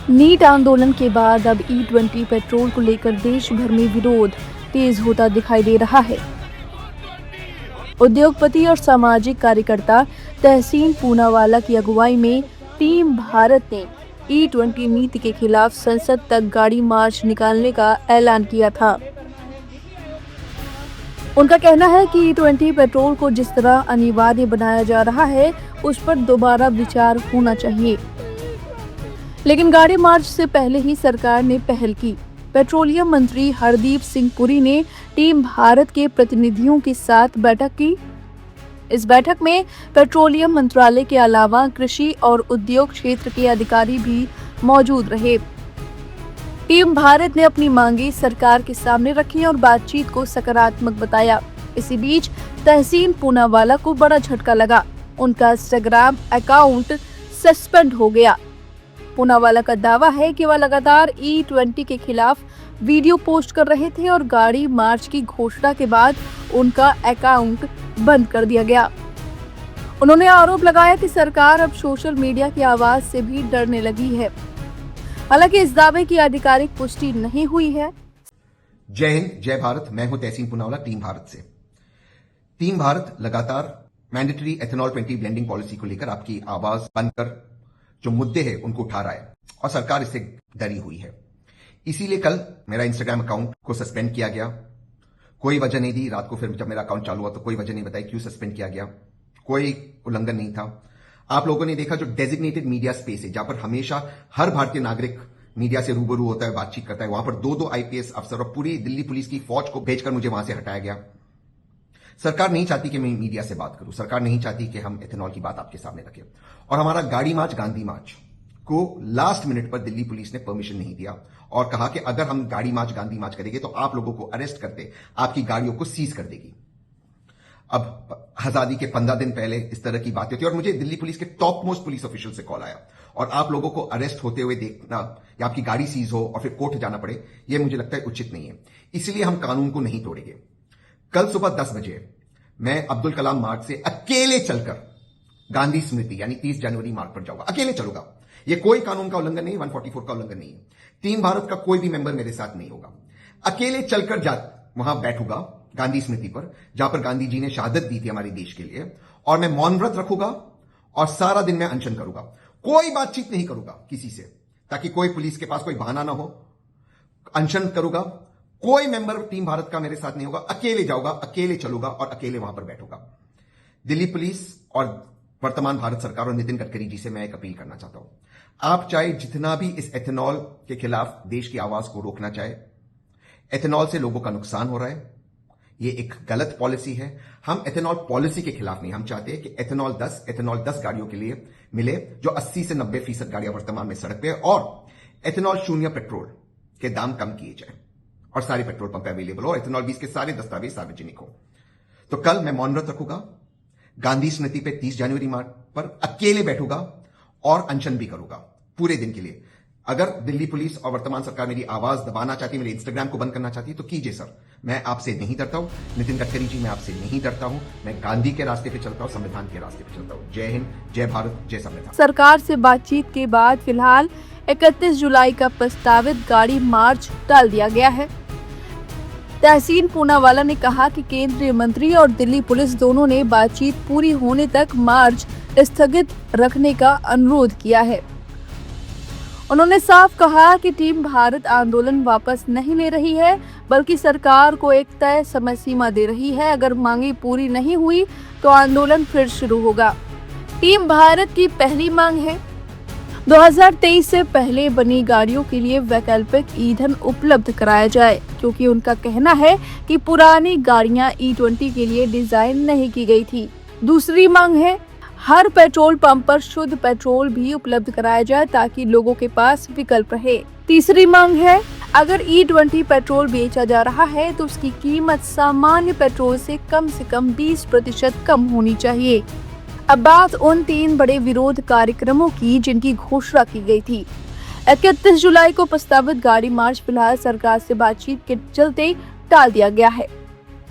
NEET आंदोलन के बाद अब E20 पेट्रोल को लेकर देश भर में विरोध तेज होता दिखाई दे रहा है। उद्योगपति और सामाजिक कार्यकर्ता तहसीन पूनावाला की अगुवाई में टीम भारत ने E20 नीति के खिलाफ संसद तक गाड़ी मार्च निकालने का ऐलान किया था। उनका कहना है कि E20 पेट्रोल को जिस तरह अनिवार्य बनाया जा रहा है उस पर दोबारा विचार होना चाहिए। लेकिन गाड़ी मार्च से पहले ही सरकार ने पहल की। पेट्रोलियम मंत्री हरदीप सिंह पुरी ने टीम भारत के प्रतिनिधियों के साथ बैठक की। इस बैठक में पेट्रोलियम मंत्रालय के अलावा कृषि और उद्योग क्षेत्र के अधिकारी भी मौजूद रहे। टीम भारत ने अपनी मांगे सरकार के सामने रखी और बातचीत को सकारात्मक बताया। इसी बीच तहसीन पूनावाला को बड़ा झटका लगा। उनका इंस्टाग्राम अकाउंट सस्पेंड हो गया। पूनावाला का दावा है कि वह लगातार E20 के खिलाफ वीडियो पोस्ट कर रहे थे और गाड़ी मार्च की घोषणा के बाद उनका अकाउंट बंद कर दिया गया। उन्होंने आरोप लगाया कि सरकार अब सोशल मीडिया की आवाज से भी डरने लगी है। हालांकि इस दावे की आधिकारिक पुष्टि नहीं हुई है। जय हिंद, जय भारत। मैं हूं तहसीन पूनावाला टीम भारत से। टीम भारत लगातार मैंडेटरी एथेनॉल 20 ब्लेंडिंग पॉलिसी को लेकर आपकी आवाज बनकर जो मुद्दे हैं उनको उठा रहा है और सरकार इससे डरी हुई है। इसीलिए कल मेरा इंस्टाग्राम अकाउंट को सस्पेंड किया गया। कोई वजह नहीं दी। रात को फिर जब मेरा अकाउंट चालू हुआ तो कोई वजह नहीं बताई क्यों सस्पेंड किया गया। कोई उल्लंघन नहीं था। आप लोगों ने देखा जो डेजिग्नेटेड मीडिया स्पेस है जहां पर हमेशा हर भारतीय नागरिक मीडिया से रूबरू होता है, बातचीत करता है, वहां पर दो आईपीएस अफसर और पूरी दिल्ली पुलिस की फौज को भेजकर मुझे वहां से हटाया गया। सरकार नहीं चाहती कि मैं मीडिया से बात करूं। सरकार नहीं चाहती कि हम एथेनॉल की बात आपके सामने रखें। और हमारा गाड़ी मार्च, गांधी मार्च को लास्ट मिनट पर दिल्ली पुलिस ने परमिशन नहीं दिया और कहा कि अगर हम गाड़ी मार्च, गांधी मार्च करेंगे तो आप लोगों को अरेस्ट करते, आपकी गाड़ियों को सीज कर देगी। अब आजादी के 15 दिन पहले इस तरह की बातें होती और मुझे दिल्ली पुलिस के टॉप मोस्ट पुलिस ऑफिशियल से कॉल आया और आप लोगों को अरेस्ट होते हुए देखना या आपकी गाड़ी सीज हो और फिर कोर्ट जाना पड़े, यह मुझे लगता है उचित नहीं है। इसलिए हम कानून को नहीं तोड़ेंगे। कल सुबह 10 बजे मैं अब्दुल कलाम मार्ग से अकेले चलकर गांधी स्मृति यानी 30 जनवरी मार्ग पर जाऊंगा। अकेले चलूंगा। यह कोई कानून का उल्लंघन नहीं, 144 का उल्लंघन नहीं है। टीम भारत का कोई भी मेंबर मेरे साथ नहीं होगा। अकेले चलकर वहां बैठूंगा गांधी स्मृति पर जहां पर गांधी जी ने शहादत दी थी हमारे देश के लिए, और मैं मौन व्रत रखूंगा और सारा दिन मैं अनशन करूंगा। कोई बातचीत नहीं करूंगा किसी से, ताकि कोई पुलिस के पास कोई बहाना ना हो। अनशन करूंगा। कोई मेंबर टीम भारत का मेरे साथ नहीं होगा। अकेले जाऊंगा, अकेले चलूंगा और अकेले वहां पर बैठूंगा। दिल्ली पुलिस और वर्तमान भारत सरकार और नितिन गडकरी जी से मैं एक अपील करना चाहता हूं। आप चाहे जितना भी इस एथेनॉल के खिलाफ देश की आवाज को रोकना चाहे, एथेनॉल से लोगों का नुकसान हो रहा है। यह एक गलत पॉलिसी है। हम एथेनॉल पॉलिसी के खिलाफ नहीं। हम चाहते हैं कि एथेनॉल 10 गाड़ियों के लिए मिले जो 80 से 90% गाड़ियां वर्तमान में सड़क पे है, और एथेनॉल 0 पेट्रोल के दाम कम किए जाए और सारे पेट्रोल पंप अवेलेबल हो, एथेनॉल 20 के सारे दस्तावेज सार्वजनिक हो। तो कल मैं मौन व्रत रखूंगा। गांधी स्मृति पे 30 जनवरी मार्च पर अकेले बैठूंगा और अनशन भी करूंगा पूरे दिन के लिए। अगर दिल्ली पुलिस और वर्तमान सरकार मेरी आवाज दबाना चाहती है, मेरे इंस्टाग्राम को बंद करना चाहती है, तो कीजिए सर। मैं आपसे नहीं डरता हूं। नितिन गडकरी जी, मैं आपसे नहीं डरता हूं। मैं गांधी के रास्ते पे चलता हूं, संविधान के रास्ते पे चलता हूं। जय हिंद, जय भारत, जय संविधान। सरकार से बातचीत के बाद फिलहाल 31 जुलाई का प्रस्तावित गाड़ी मार्च टाल दिया गया है। तहसीन पूनावाला ने कहा कि केंद्रीय मंत्री और दिल्ली पुलिस दोनों ने बातचीत पूरी होने तक मार्च स्थगित रखने का अनुरोध किया है। उन्होंने साफ कहा कि टीम भारत आंदोलन वापस नहीं ले रही है, बल्कि सरकार को एक तय समय सीमा दे रही है। अगर मांगे पूरी नहीं हुई तो आंदोलन फिर शुरू होगा। टीम भारत की पहली मांग है 2023 से पहले बनी गाड़ियों के लिए वैकल्पिक ईंधन उपलब्ध कराया जाए, क्योंकि उनका कहना है कि पुरानी गाड़ियां E20 के लिए डिजाइन नहीं की गई थी। दूसरी मांग है हर पेट्रोल पंप पर शुद्ध पेट्रोल भी उपलब्ध कराया जाए ताकि लोगों के पास विकल्प रहे। तीसरी मांग है अगर E20 पेट्रोल बेचा जा रहा है तो उसकी कीमत सामान्य पेट्रोल से कम 20% कम होनी चाहिए। अब बात उन 3 बड़े विरोध कार्यक्रमों की जिनकी घोषणा की गई थी। 31 जुलाई को प्रस्तावित गाड़ी मार्च फिलहाल सरकार से बातचीत के चलते टाल दिया गया है।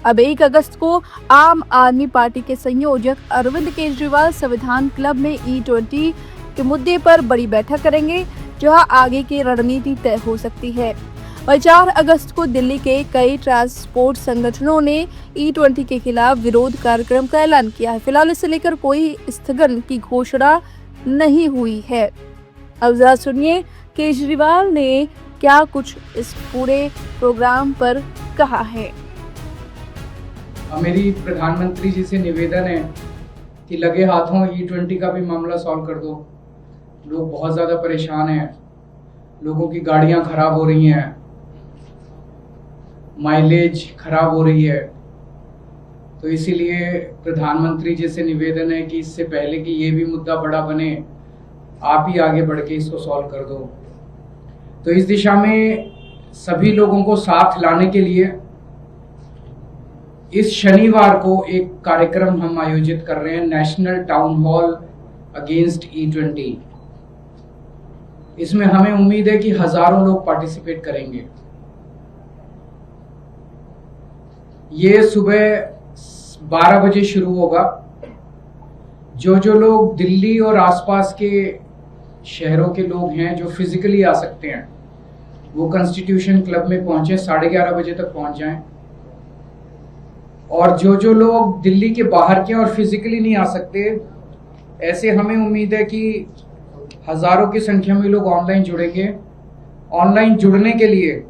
अब 1 अगस्त को आम आदमी पार्टी के संयोजक अरविंद केजरीवाल संविधान क्लब में E20 के मुद्दे पर बड़ी बैठक करेंगे, जहां आगे की रणनीति तय हो सकती है। वहीं 4 अगस्त को दिल्ली के कई ट्रांसपोर्ट संगठनों ने E20 के खिलाफ विरोध कार्यक्रम का ऐलान किया है। फिलहाल इसे लेकर कोई स्थगन की घोषणा नहीं हुई है। अब जरा सुनिए केजरीवाल ने क्या कुछ इस पूरे प्रोग्राम पर कहा है। मेरी प्रधानमंत्री जी से निवेदन है कि लगे हाथों E20 का भी मामला सॉल्व कर दो। लोग बहुत ज़्यादा परेशान हैं, लोगों की गाड़ियां खराब हो रही हैं, माइलेज खराब हो रही है। तो इसीलिए प्रधानमंत्री जी से निवेदन है कि इससे पहले कि ये भी मुद्दा बड़ा बने, आप ही आगे बढ़ के इसको सॉल्व कर दो। तो इस दिशा में सभी लोगों को साथ लाने के लिए इस शनिवार को एक कार्यक्रम हम आयोजित कर रहे हैं, national town hall against E20। इसमें हमें उम्मीद है कि हजारों लोग पार्टिसिपेट करेंगे। ये सुबह 12 बजे शुरू होगा। जो लोग दिल्ली और आसपास के शहरों के लोग हैं, जो फिजिकली आ सकते हैं, वो कॉन्स्टिट्यूशन क्लब में पहुंचे, 11:30 बजे तक पहुंच जाएं। और जो लोग दिल्ली के बाहर के और फिजिकली नहीं आ सकते, ऐसे हमें उम्मीद है कि हजारों की संख्या में लोग ऑनलाइन जुड़ेंगे। ऑनलाइन जुड़ने के लिए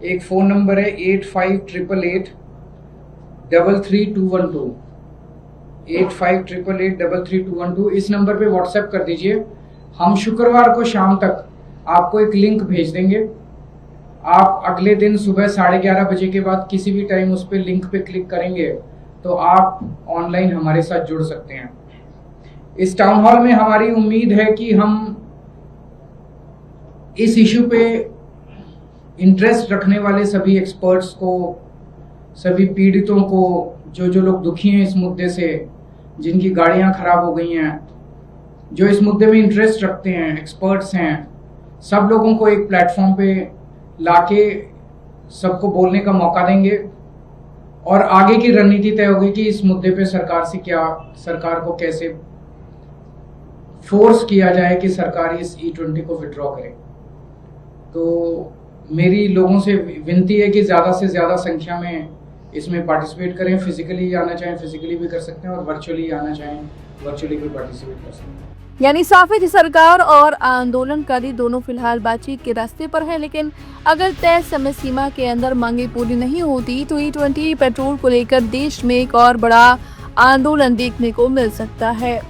एक फ़ोन नंबर है 8588883212, 8588883212। इस नंबर पे व्हाट्सएप कर दीजिए। हम शुक्रवार को शाम तक आपको एक लिंक भेज देंगे। आप अगले दिन सुबह 11:30 बजे के बाद किसी भी टाइम उस पर लिंक पे क्लिक करेंगे तो आप ऑनलाइन हमारे साथ जुड़ सकते हैं। इस टाउन हॉल में हमारी उम्मीद है कि हम इस इशू पे इंटरेस्ट रखने वाले सभी एक्सपर्ट्स को, सभी पीड़ितों को, जो लोग दुखी हैं इस मुद्दे से, जिनकी गाड़ियां खराब हो गई हैं, जो इस मुद्दे में इंटरेस्ट रखते हैं, एक्सपर्ट्स हैं, सब लोगों को एक प्लेटफॉर्म पे लाके सबको बोलने का मौका देंगे। और आगे की रणनीति तय होगी कि इस मुद्दे पे सरकार को कैसे फोर्स किया जाए कि सरकार इस E20 को विड्रॉ करे। तो मेरी लोगों से विनती है कि ज़्यादा से ज़्यादा संख्या में इसमें पार्टिसिपेट करें। फिजिकली आना चाहें फिजिकली भी कर सकते हैं, और वर्चुअली आना चाहें वर्चुअली भी पार्टिसिपेट कर सकते हैं। यानी साफ है कि सरकार और आंदोलनकारी दोनों फिलहाल बातचीत के रास्ते पर हैं, लेकिन अगर तय समय सीमा के अंदर मांगे पूरी नहीं होती तो E20 पेट्रोल को लेकर देश में एक और बड़ा आंदोलन देखने को मिल सकता है।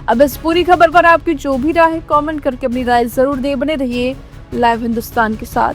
अब इस पूरी खबर पर आपकी जो भी राय है, कमेंट करके अपनी राय जरूर दें। बने रहिए लाइव हिंदुस्तान के साथ।